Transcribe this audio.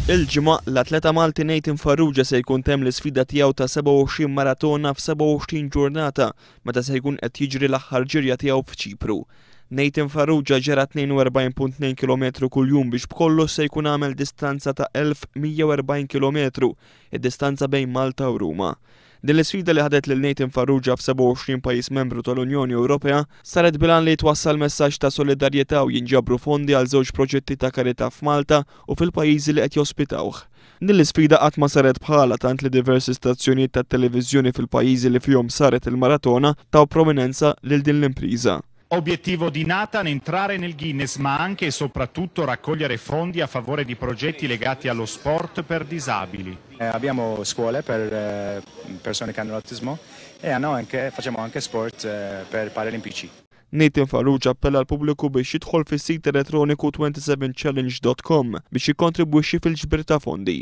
Il-ġimgħa l-atleta Malti Nathan Farrugia se jkun temm l-isfida tiegħu ta' 27 maratona f'27 ġurnata meta se jkun qed jiġri l-aħħar ġirja tiegħu f'Ċipru. Nathan Farrugia ġera 42.2 km kuljum biex b'kollu se jkun għamel distanza ta' 1140 km, id-distanza bejn Malta u Ruma. Din l-isfida li ħadet lil Nathan Farrugia f'27 pajjiż membru tal-Unjoni Ewropea saret bilan li twassal messaġġ ta' solidarjetà u jinġabru fondi għal żewġ proġetti ta' karità f'Malta u fil-pajjiżi li qed jospitawh. Din l-isfida qatt ma saret bħala tant li diversi stazzjonijiet tat-televiżjoni fil-pajjiżi li fihom saret il-maratona taw prominenza lil din l-impriża. Obiettivo di Nathan entrare nel Guinness, ma anche e soprattutto raccogliere fondi a favore di progetti legati allo sport per disabili. Abbiamo scuole per persone che hanno l'autismo e facciamo anche sport per paralimpici. Nathan Farrugia appella l-pubbliku biex jidħol fis-sit elettroniku 27challenge.com biex jikkontribwixxi fil-ġbir ta' fondi.